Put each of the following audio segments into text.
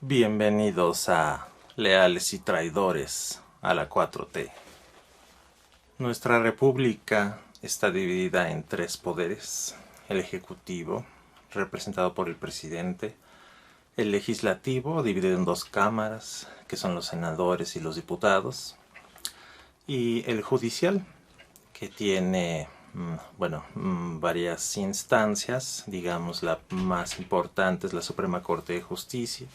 Bienvenidos a Leales y Traidores a la 4T. Nuestra república está dividida en tres poderes: el ejecutivo, representado por el presidente; el legislativo, dividido en dos cámaras, que son los senadores y los diputados; y el judicial, que tiene varias instancias. Digamos, la más importante es la Suprema Corte de Justicia.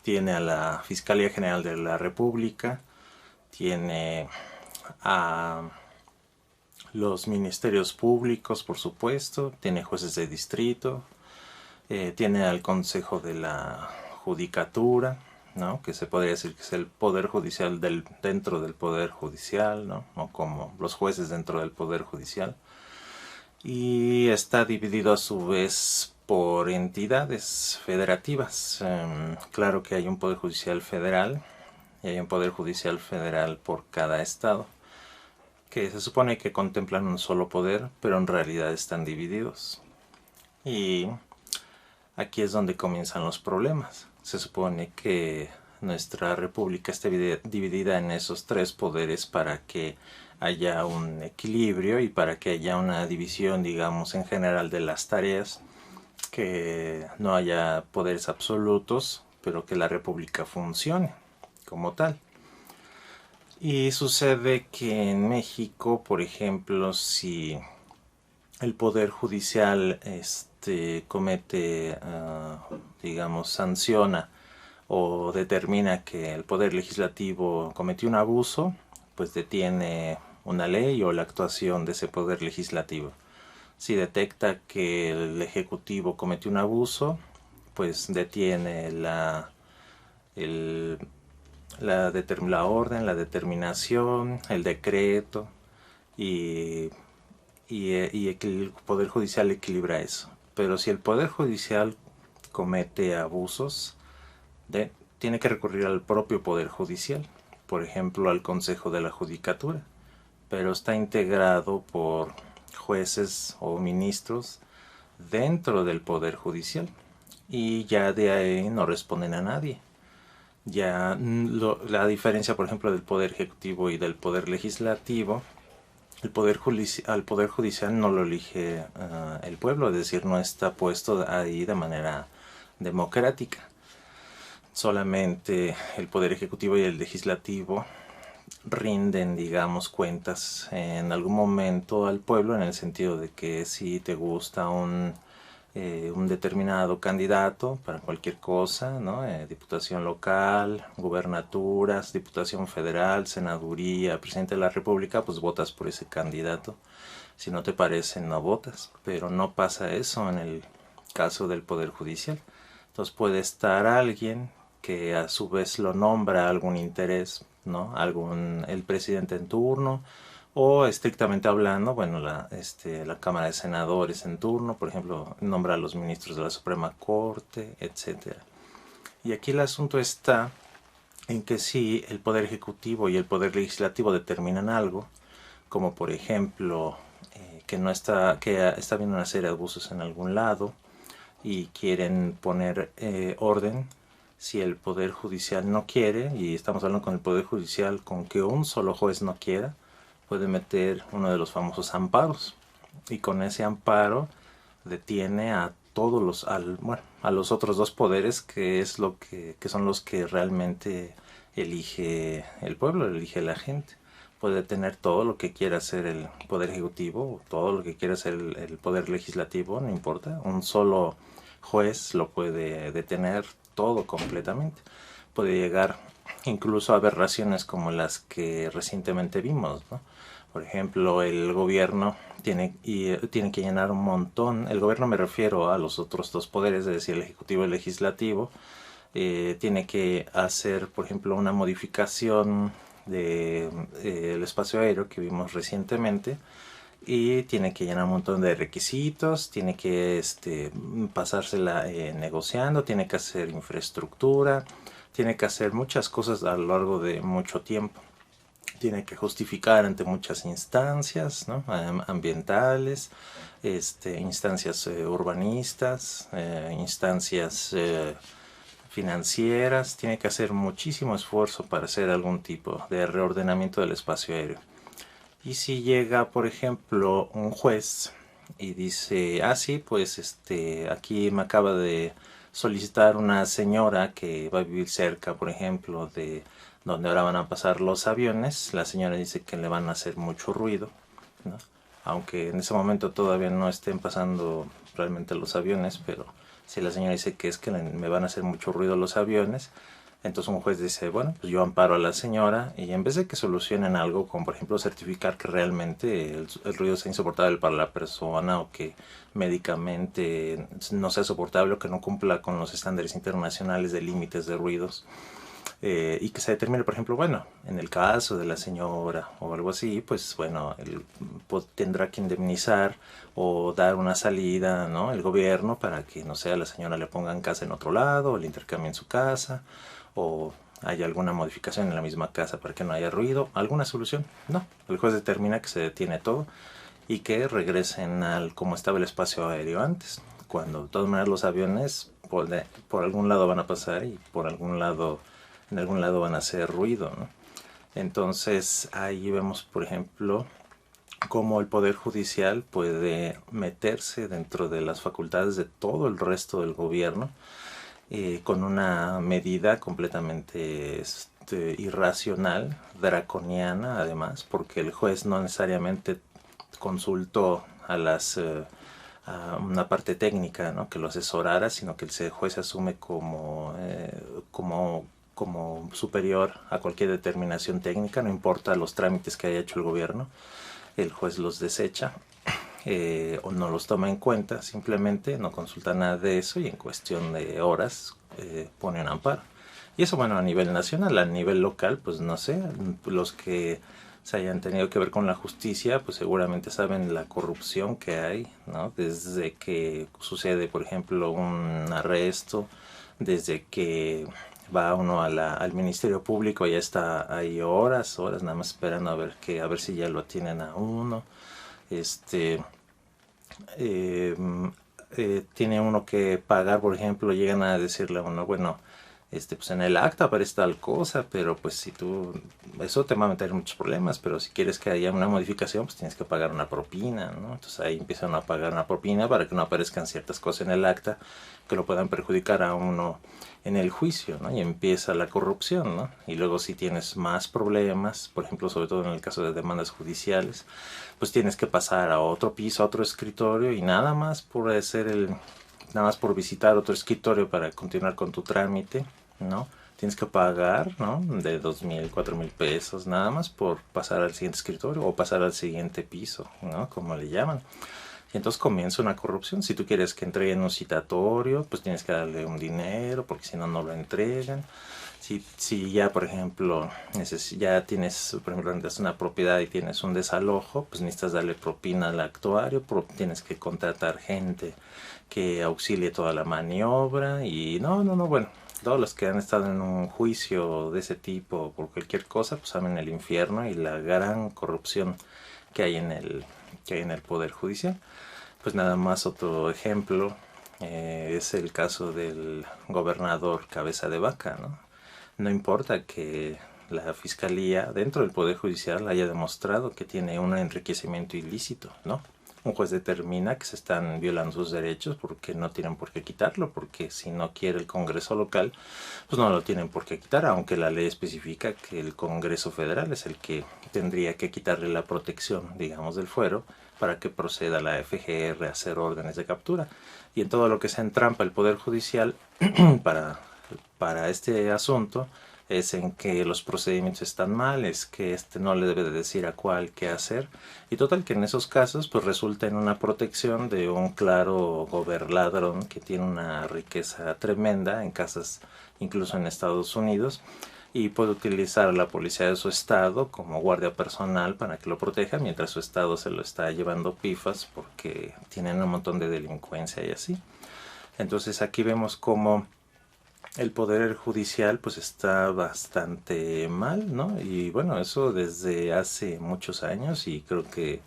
Tiene a la Fiscalía General de la República, tiene a los ministerios públicos, por supuesto, tiene jueces de distrito, tiene al Consejo de la Judicatura, ¿no? Que se podría decir que es el poder judicial dentro del poder judicial, ¿no? O como los jueces dentro del poder judicial. Y está dividido a su vez por entidades federativas. Claro que hay un poder judicial federal y hay un poder judicial federal por cada estado, que se supone que contemplan un solo poder, pero en realidad están divididos. Y aquí es donde comienzan los problemas. Se supone que nuestra república está dividida en esos tres poderes para que haya un equilibrio y para que haya una división, digamos, en general de las tareas, que no haya poderes absolutos, pero que la república funcione como tal. Y sucede que en México, por ejemplo, si el poder judicial comete, digamos, sanciona o determina que el poder legislativo cometió un abuso, pues detiene una ley o la actuación de ese poder legislativo. Si detecta que el ejecutivo cometió un abuso, pues detiene la orden, la determinación, el decreto, y el Poder Judicial equilibra eso. Pero si el Poder Judicial comete abusos, tiene que recurrir al propio Poder Judicial, por ejemplo al Consejo de la Judicatura, pero está integrado por jueces o ministros dentro del Poder Judicial, y ya de ahí no responden a nadie. Ya la diferencia, por ejemplo, del Poder Ejecutivo y del Poder Legislativo: al Poder Judicial no lo elige el pueblo, es decir, no está puesto ahí de manera democrática. Solamente el Poder Ejecutivo y el Legislativo rinden, digamos, cuentas en algún momento al pueblo, en el sentido de que si te gusta un determinado candidato para cualquier cosa, ¿no? Diputación local, gubernaturas, diputación federal, senaduría, presidente de la república, pues votas por ese candidato. Si no te parece, no votas. Pero no pasa eso en el caso del Poder Judicial. Entonces puede estar alguien que a su vez lo nombra algún interés, ¿no? El presidente en turno, o estrictamente hablando, bueno, la Cámara de Senadores en turno, por ejemplo, nombra a los ministros de la Suprema Corte, etc. Y aquí el asunto está en que si el Poder Ejecutivo y el Poder Legislativo determinan algo, como por ejemplo que está habiendo una serie de abusos en algún lado y quieren poner orden, si el Poder Judicial no quiere, y estamos hablando con el Poder Judicial, con que un solo juez no quiera, puede meter uno de los famosos amparos, y con ese amparo detiene a todos a los otros dos poderes, que son los que realmente elige el pueblo, elige la gente. Puede detener todo lo que quiera hacer el Poder Ejecutivo, todo lo que quiera hacer el Poder Legislativo, no importa. Un solo juez lo puede detener todo completamente. Puede llegar incluso a aberraciones como las que recientemente vimos, ¿no? Por ejemplo, el gobierno tiene que llenar un montón. El gobierno, me refiero a los otros dos poderes, es decir, el ejecutivo y el legislativo. Tiene que hacer, por ejemplo, una modificación del espacio aéreo que vimos recientemente, y tiene que llenar un montón de requisitos, tiene que pasársela negociando, tiene que hacer infraestructura, tiene que hacer muchas cosas a lo largo de mucho tiempo. Tiene que justificar ante muchas instancias, ¿no? Ambientales, instancias urbanistas, instancias financieras, tiene que hacer muchísimo esfuerzo para hacer algún tipo de reordenamiento del espacio aéreo. Y si llega, por ejemplo, un juez y dice, ah, sí, pues aquí me acaba de solicitar una señora que va a vivir cerca, por ejemplo, de donde ahora van a pasar los aviones, la señora dice que le van a hacer mucho ruido, ¿no? Aunque en ese momento todavía no estén pasando realmente los aviones, pero si la señora dice que es que me van a hacer mucho ruido los aviones, entonces un juez dice, bueno, pues yo amparo a la señora y en vez de que solucionen algo, como por ejemplo certificar que realmente el ruido sea insoportable para la persona o que médicamente no sea soportable o que no cumpla con los estándares internacionales de límites de ruidos, y que se determine, por ejemplo, bueno, en el caso de la señora o algo así, pues bueno, él tendrá que indemnizar o dar una salida, ¿no? El gobierno para que, no sé, a la señora le pongan casa en otro lado o le intercambien su casa o haya alguna modificación en la misma casa para que no haya ruido, alguna solución. No, el juez determina que se detiene todo y que regresen al como estaba el espacio aéreo antes, cuando de todas maneras los aviones por algún lado van a pasar y por algún lado en algún lado van a hacer ruido, ¿no? Entonces ahí vemos, por ejemplo, cómo el Poder Judicial puede meterse dentro de las facultades de todo el resto del gobierno, con una medida completamente irracional, draconiana además, porque el juez no necesariamente consultó a una parte técnica, ¿no?, que lo asesorara, sino que el juez asume como superior a cualquier determinación técnica, no importa los trámites que haya hecho el gobierno, el juez los desecha, o no los toma en cuenta, simplemente no consulta nada de eso y en cuestión de horas pone un amparo. Y eso, bueno, a nivel nacional. A nivel local, pues no sé, los que se hayan tenido que ver con la justicia, pues seguramente saben la corrupción que hay, ¿no? Desde que sucede, por ejemplo, un arresto, desde que va uno al Ministerio Público, ya está ahí horas nada más esperando a ver si ya lo atienden a uno. Eh, Tiene uno que pagar, por ejemplo, llegan a decirle a uno, bueno, pues en el acta aparece tal cosa, pero pues si tú, eso te va a meter muchos problemas, pero si quieres que haya una modificación, pues tienes que pagar una propina, ¿no? Entonces ahí empiezan a pagar una propina para que no aparezcan ciertas cosas en el acta que lo puedan perjudicar a uno en el juicio, ¿no? Y empieza la corrupción, ¿no? Y luego si tienes más problemas, por ejemplo, sobre todo en el caso de demandas judiciales, pues tienes que pasar a otro piso, a otro escritorio, y nada más por visitar otro escritorio para continuar con tu trámite, ¿no? Tienes que pagar, ¿no?, de 2,000, 4,000 pesos, nada más por pasar al siguiente escritorio o pasar al siguiente piso, ¿no?, como le llaman. Y entonces comienza una corrupción. Si tú quieres que entreguen un citatorio, pues tienes que darle un dinero, porque si no, no lo entregan. Si ya, por ejemplo, ya tienes, por ejemplo, rentas una propiedad y tienes un desalojo, pues necesitas darle propina al actuario, tienes que contratar gente que auxilie toda la maniobra y no, bueno, todos los que han estado en un juicio de ese tipo por cualquier cosa, pues saben el infierno y la gran corrupción que hay en el Poder Judicial. Pues nada más otro ejemplo, es el caso del gobernador Cabeza de Vaca, ¿no? No importa que la fiscalía dentro del Poder Judicial haya demostrado que tiene un enriquecimiento ilícito, ¿no? Un juez determina que se están violando sus derechos porque no tienen por qué quitarlo, porque si no quiere el Congreso local, pues no lo tienen por qué quitar, aunque la ley especifica que el Congreso federal es el que tendría que quitarle la protección, digamos, del fuero para que proceda la FGR a hacer órdenes de captura. Y en todo lo que se entrampa el Poder Judicial para este asunto es en que los procedimientos están mal, es que no le debe de decir a cuál qué hacer, y total que en esos casos pues resulta en una protección de un claro goberladrón que tiene una riqueza tremenda en casas incluso en Estados Unidos, y puede utilizar a la policía de su estado como guardia personal para que lo proteja mientras su estado se lo está llevando pifas porque tienen un montón de delincuencia y así. Entonces aquí vemos cómo el poder judicial pues está bastante mal, ¿no? Y bueno, eso desde hace muchos años, y creo que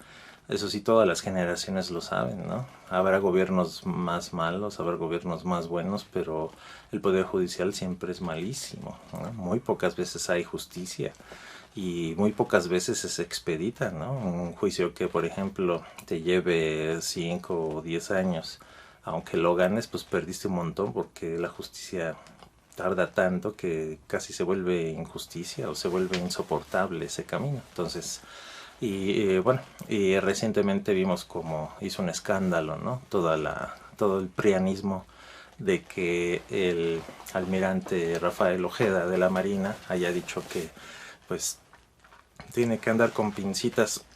Eso sí, todas las generaciones lo saben, ¿no? Habrá gobiernos más malos, habrá gobiernos más buenos, pero el poder judicial siempre es malísimo, ¿no? Muy pocas veces hay justicia y muy pocas veces es expedita, ¿no? Un juicio que, por ejemplo, te lleve 5 o 10 años, aunque lo ganes, pues perdiste un montón porque la justicia tarda tanto que casi se vuelve injusticia o se vuelve insoportable ese camino. Entonces, bueno, y recientemente vimos como hizo un escándalo, ¿no? Todo el prianismo de que el almirante Rafael Ojeda de la Marina haya dicho que pues tiene que andar con pincitas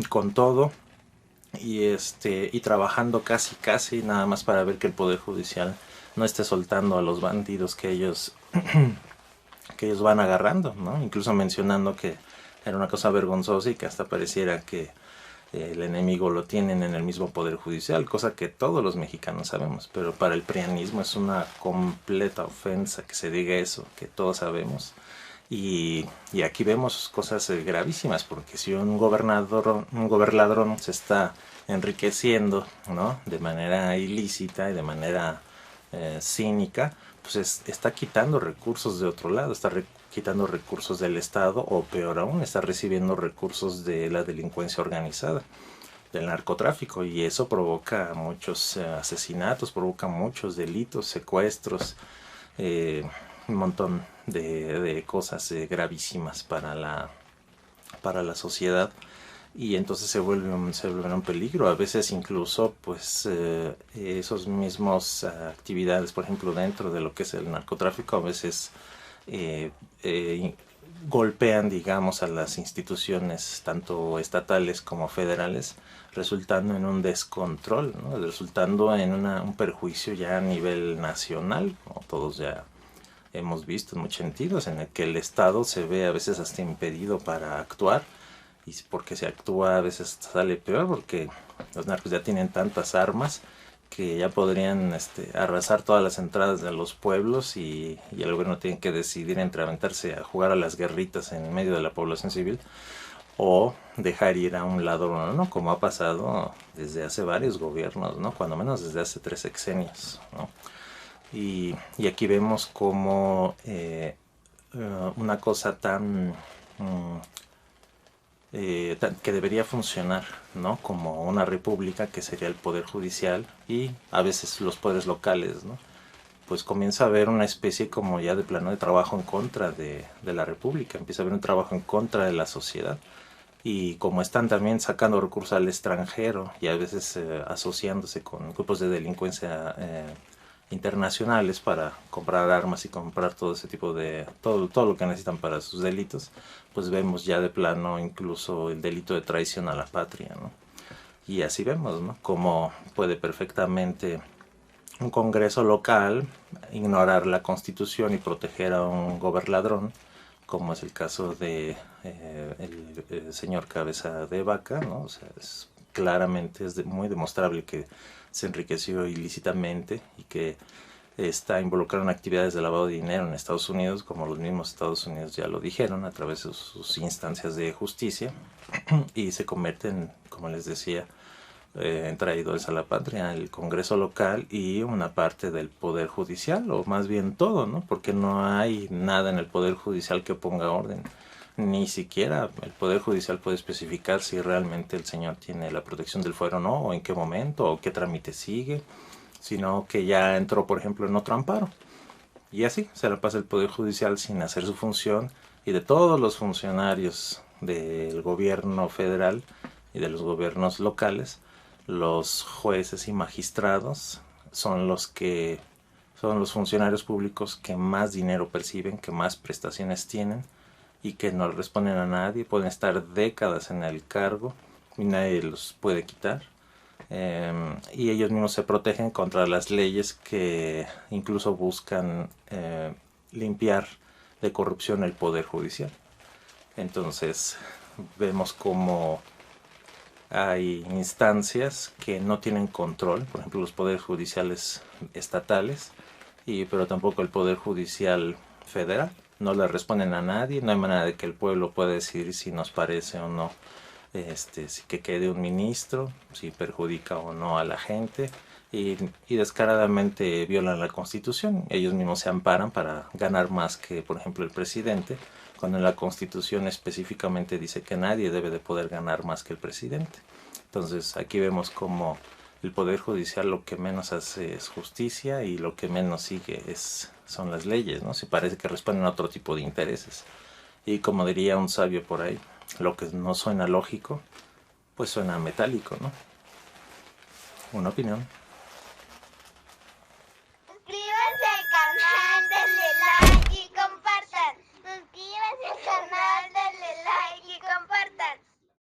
con todo y trabajando casi nada más para ver que el poder judicial no esté soltando a los bandidos que ellos van agarrando, ¿no? Incluso mencionando que era una cosa vergonzosa y que hasta pareciera que el enemigo lo tienen en el mismo poder judicial, cosa que todos los mexicanos sabemos, pero para el prianismo es una completa ofensa que se diga eso, que todos sabemos. Y aquí vemos cosas gravísimas, porque si un gobernador se está enriqueciendo, ¿no? De manera ilícita y de manera cínica, pues está quitando recursos de otro lado, quitando recursos del Estado, o peor aún, está recibiendo recursos de la delincuencia organizada, del narcotráfico, y eso provoca muchos asesinatos, provoca muchos delitos, secuestros, un montón de cosas gravísimas para la sociedad, y entonces se vuelve un peligro. A veces incluso pues esos mismos actividades, por ejemplo, dentro de lo que es el narcotráfico, a veces eh, eh, golpean, digamos, a las instituciones tanto estatales como federales, resultando en un descontrol, ¿no? Resultando en un perjuicio ya a nivel nacional, como todos ya hemos visto en muchos sentidos, en el que el Estado se ve a veces hasta impedido para actuar, y porque se actúa a veces sale peor, porque los narcos ya tienen tantas armas que ya podrían arrasar todas las entradas de los pueblos, y el gobierno tiene que decidir entre aventarse a jugar a las guerritas en medio de la población civil o dejar ir a un lado, ¿no? Como ha pasado desde hace varios gobiernos, ¿no? Cuando menos desde hace 3 sexenios, ¿no? Y aquí vemos como una cosa que debería funcionar, ¿no? Como una república, que sería el poder judicial y a veces los poderes locales, ¿no? Pues comienza a haber una especie como ya de plano de trabajo en contra de la república, empieza a haber un trabajo en contra de la sociedad, y como están también sacando recursos al extranjero y a veces asociándose con grupos de delincuencia internacionales para comprar armas y comprar todo ese tipo de todo lo que necesitan para sus delitos, pues vemos ya de plano incluso el delito de traición a la patria, ¿no? Y así vemos, ¿no? Cómo puede perfectamente un congreso local ignorar la constitución y proteger a un gobernadrón, como es el caso de el señor Cabeza de Vaca, ¿no? O sea, claramente muy demostrable que se enriqueció ilícitamente y que está involucrado en actividades de lavado de dinero en Estados Unidos, como los mismos Estados Unidos ya lo dijeron a través de sus instancias de justicia, y se convierten, como les decía, en traidores a la patria, el Congreso local y una parte del Poder Judicial, o más bien todo, ¿no? Porque no hay nada en el Poder Judicial que ponga orden. Ni siquiera el Poder Judicial puede especificar si realmente el señor tiene la protección del fuero o no, o en qué momento, o qué trámite sigue, sino que ya entró, por ejemplo, en otro amparo. Y así se la pasa el Poder Judicial sin hacer su función, y de todos los funcionarios del gobierno federal y de los gobiernos locales, los jueces y magistrados son los funcionarios públicos que más dinero perciben, que más prestaciones tienen y que no responden a nadie, pueden estar décadas en el cargo y nadie los puede quitar. Y ellos mismos se protegen contra las leyes que incluso buscan limpiar de corrupción el poder judicial. Entonces vemos como hay instancias que no tienen control, por ejemplo los poderes judiciales estatales, pero tampoco el poder judicial federal. No le responden a nadie, no hay manera de que el pueblo pueda decidir si nos parece o no si que quede un ministro, si perjudica o no a la gente, y descaradamente violan la Constitución. Ellos mismos se amparan para ganar más que, por ejemplo, el presidente, cuando en la Constitución específicamente dice que nadie debe de poder ganar más que el presidente. Entonces aquí vemos como el Poder Judicial lo que menos hace es justicia y lo que menos sigue son las leyes, ¿no? Se parece que responden a otro tipo de intereses. Y como diría un sabio por ahí, lo que no suena lógico, pues suena metálico, ¿no? Una opinión.